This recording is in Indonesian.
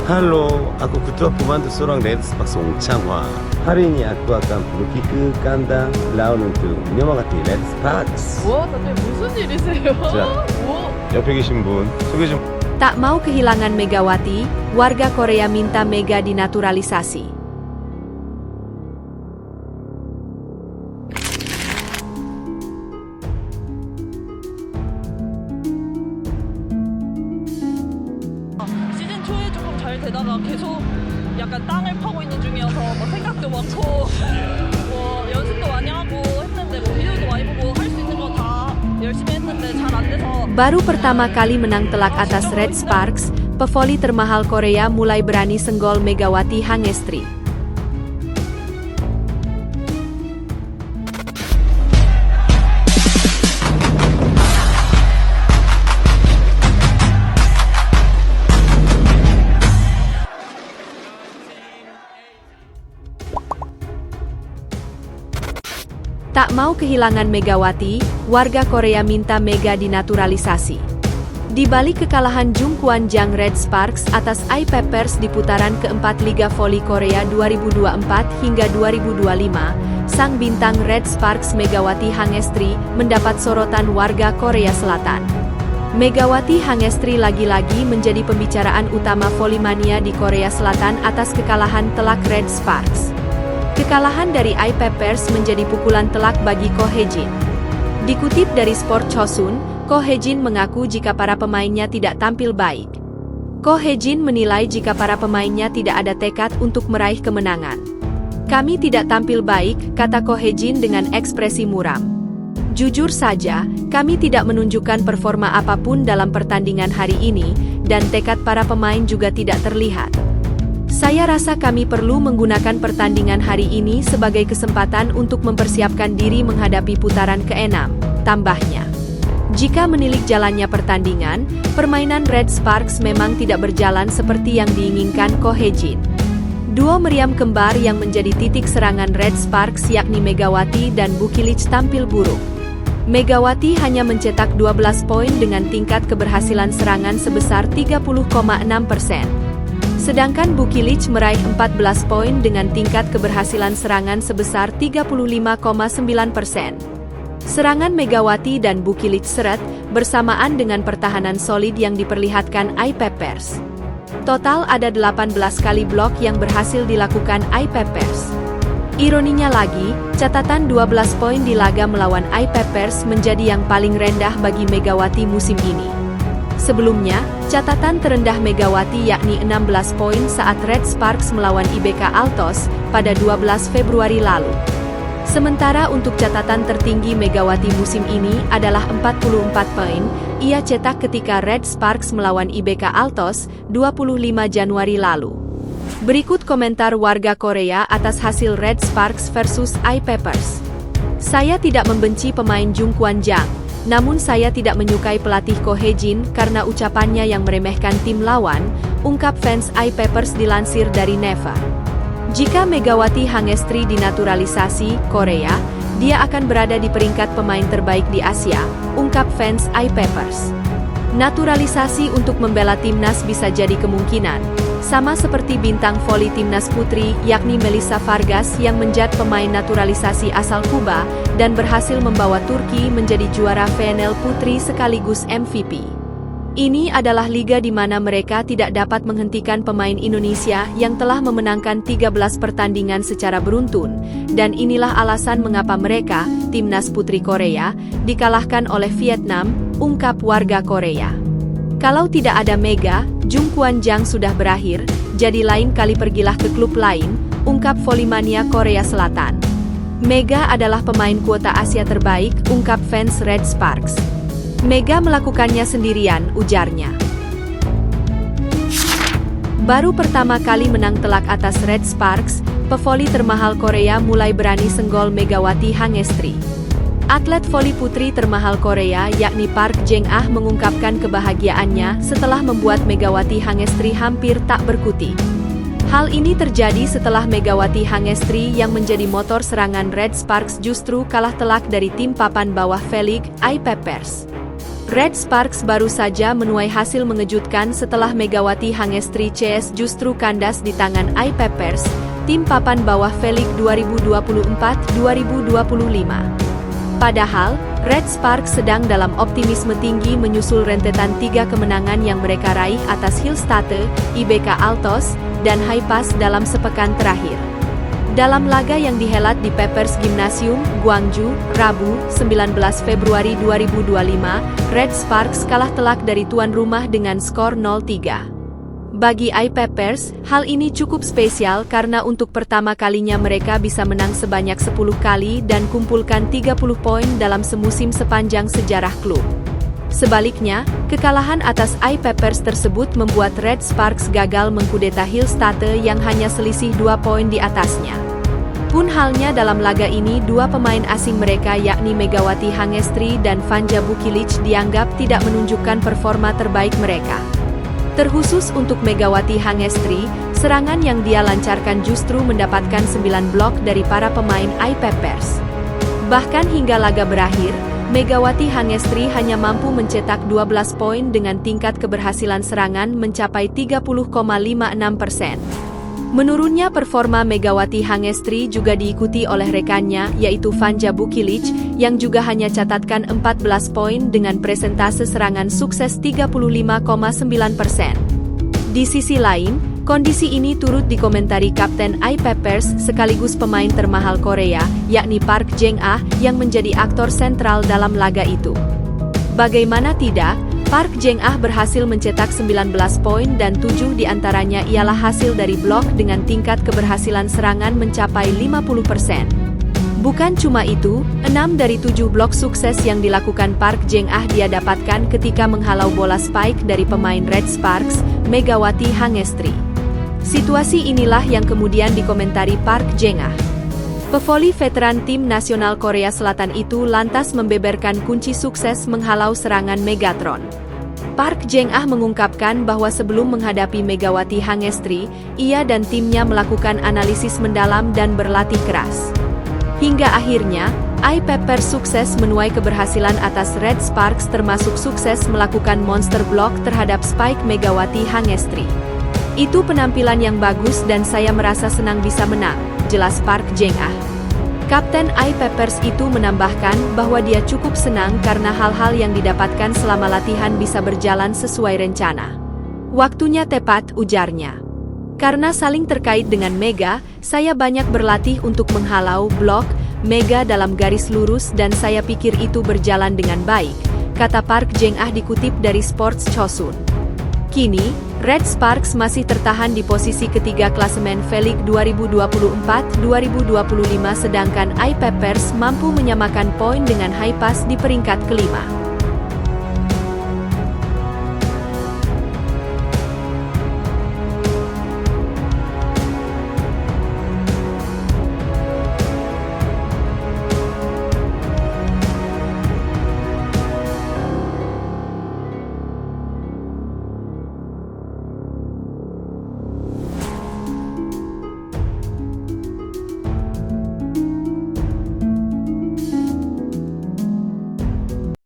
Halo, aku Ketua Pembantu seorang Red Sparks Changwa. Hari ini aku akan pergi ke kandang lawan untuk menyemangati Red Sparks. 와, 다들 무슨 일이세요? 자. 와. 옆에 계신 분 소개 좀. Tak mau kehilangan Megawati, warga Korea minta Mega dinaturalisasi. 시즌 초에 조금 잘 되다가 계속 약간 땅을 파고 있는 중이어서 뭐 생각도 많고 뭐 연습도 많이 하고 했는데 뭐 비디오도 많이 보고 할 수 있는 거 다 열심히 했는데 잘 안 돼서 Baru pertama kali menang telak atas Red Sparks, pevoli termahal Korea mulai berani senggol Megawati Hangestri. Tak mau kehilangan Megawati, warga Korea minta Mega dinaturalisasi. Di balik kekalahan Jungkwan Jang Red Sparks atas I-Peppers di putaran keempat Liga Voli Korea 2024 hingga 2025, sang bintang Red Sparks Megawati Hangestri mendapat sorotan warga Korea Selatan. Megawati Hangestri lagi-lagi menjadi pembicaraan utama volimania di Korea Selatan atas kekalahan telak Red Sparks. Kekalahan dari I-Peppers menjadi pukulan telak bagi Ko Hye-jin. Dikutip dari Sport Chosun, Ko Hye-jin mengaku jika para pemainnya tidak tampil baik. Ko Hye-jin menilai jika para pemainnya tidak ada tekad untuk meraih kemenangan. Kami tidak tampil baik, kata Ko Hye-jin dengan ekspresi muram. Jujur saja, kami tidak menunjukkan performa apapun dalam pertandingan hari ini, dan tekad para pemain juga tidak terlihat. Saya rasa kami perlu menggunakan pertandingan hari ini sebagai kesempatan untuk mempersiapkan diri menghadapi putaran ke-6, tambahnya. Jika menilik jalannya pertandingan, permainan Red Sparks memang tidak berjalan seperti yang diinginkan Ko Hye-jin. Duo meriam kembar yang menjadi titik serangan Red Sparks yakni Megawati dan Bukilic tampil buruk. Megawati hanya mencetak 12 poin dengan tingkat keberhasilan serangan sebesar 30,6%. Sedangkan Bukilic meraih 14 poin dengan tingkat keberhasilan serangan sebesar 35,9%. Serangan Megawati dan Bukilic seret, bersamaan dengan pertahanan solid yang diperlihatkan I-Peppers. Total ada 18 kali blok yang berhasil dilakukan I-Peppers. Ironinya lagi, catatan 12 poin di laga melawan I-Peppers menjadi yang paling rendah bagi Megawati musim ini. Sebelumnya, catatan terendah Megawati yakni 16 poin saat Red Sparks melawan IBK Altos pada 12 Februari lalu. Sementara untuk catatan tertinggi Megawati musim ini adalah 44 poin, ia cetak ketika Red Sparks melawan IBK Altos 25 Januari lalu. Berikut komentar warga Korea atas hasil Red Sparks versus I-Peppers. Saya tidak membenci pemain Jungkwan Jang. Namun saya tidak menyukai pelatih Ko Hye-jin karena ucapannya yang meremehkan tim lawan, ungkap fans I-Peppers dilansir dari Neva. Jika Megawati Hangestri dinaturalisasi Korea, dia akan berada di peringkat pemain terbaik di Asia, ungkap fans I-Peppers. Naturalisasi untuk membela timnas bisa jadi kemungkinan, sama seperti bintang voli timnas putri yakni Melissa Vargas yang menjadi pemain naturalisasi asal Kuba dan berhasil membawa Turki menjadi juara VNL putri sekaligus MVP. Ini adalah liga di mana mereka tidak dapat menghentikan pemain Indonesia yang telah memenangkan 13 pertandingan secara beruntun, dan inilah alasan mengapa mereka, timnas putri Korea, dikalahkan oleh Vietnam, ungkap warga Korea. Kalau tidak ada Mega, Jungkwan Jang sudah berakhir, jadi lain kali pergilah ke klub lain, ungkap volimania Korea Selatan. Mega adalah pemain kuota Asia terbaik, ungkap fans Red Sparks. Mega melakukannya sendirian, ujarnya. Baru pertama kali menang telak atas Red Sparks, pevoli termahal Korea mulai berani senggol Megawati Hangestri. Atlet voli putri termahal Korea yakni Park Jeng-ah mengungkapkan kebahagiaannya setelah membuat Megawati Hangestri hampir tak berkutik. Hal ini terjadi setelah Megawati Hangestri yang menjadi motor serangan Red Sparks justru kalah telak dari tim papan bawah V-League, I-Peppers. Red Sparks baru saja menuai hasil mengejutkan setelah Megawati Hangestri CS justru kandas di tangan iPeppers, tim papan bawah V-League 2024-2025. Padahal, Red Sparks sedang dalam optimisme tinggi menyusul rentetan 3 kemenangan yang mereka raih atas Hillstatte, IBK Altos, dan Haipas dalam sepekan terakhir. Dalam laga yang dihelat di Peppers Gymnasium, Gwangju, Rabu, 19 Februari 2025, Red Sparks kalah telak dari tuan rumah dengan skor 0-3. Bagi iPeppers, hal ini cukup spesial karena untuk pertama kalinya mereka bisa menang sebanyak 10 kali dan kumpulkan 30 poin dalam semusim sepanjang sejarah klub. Sebaliknya, kekalahan atas iPeppers tersebut membuat Red Sparks gagal mengkudeta Hillstatte yang hanya selisih 2 poin di atasnya. Pun halnya dalam laga ini dua pemain asing mereka yakni Megawati Hangestri dan Vanja Bukilic dianggap tidak menunjukkan performa terbaik mereka. Terkhusus untuk Megawati Hangestri, serangan yang dia lancarkan justru mendapatkan 9 blok dari para pemain iPeppers. Bahkan hingga laga berakhir, Megawati Hangestri hanya mampu mencetak 12 poin dengan tingkat keberhasilan serangan mencapai 30,56%. Menurunnya performa Megawati Hangestri juga diikuti oleh rekannya yaitu Vanja Bukilic yang juga hanya catatkan 14 poin dengan presentase serangan sukses 35,9%. Di sisi lain, kondisi ini turut dikomentari Kapten iPeppers sekaligus pemain termahal Korea, yakni Park Jeng-ah, yang menjadi aktor sentral dalam laga itu. Bagaimana tidak, Park Jeng-ah berhasil mencetak 19 poin dan 7 diantaranya ialah hasil dari blok dengan tingkat keberhasilan serangan mencapai 50%. Bukan cuma itu, 6 dari 7 blok sukses yang dilakukan Park Jeng-ah dia dapatkan ketika menghalau bola spike dari pemain Red Sparks, Megawati Hangestri. Situasi inilah yang kemudian dikomentari Park Jeng-ah. Pevoli veteran tim nasional Korea Selatan itu lantas membeberkan kunci sukses menghalau serangan Megatron. Park Jeng-ah mengungkapkan bahwa sebelum menghadapi Megawati Hangestri, ia dan timnya melakukan analisis mendalam dan berlatih keras. Hingga akhirnya, iPeppers sukses menuai keberhasilan atas Red Sparks termasuk sukses melakukan monster block terhadap spike Megawati Hangestri. Itu penampilan yang bagus dan saya merasa senang bisa menang, jelas Park Jeng-ah. Kapten iPeppers itu menambahkan bahwa dia cukup senang karena hal-hal yang didapatkan selama latihan bisa berjalan sesuai rencana. Waktunya tepat, ujarnya. Karena saling terkait dengan Mega, saya banyak berlatih untuk menghalau blok Mega dalam garis lurus dan saya pikir itu berjalan dengan baik, kata Park Jeng-ah dikutip dari Sports Chosun. Kini, Red Sparks masih tertahan di posisi ketiga klasemen V-League 2024-2025 sedangkan iPeppers mampu menyamakan poin dengan Haipas di peringkat kelima.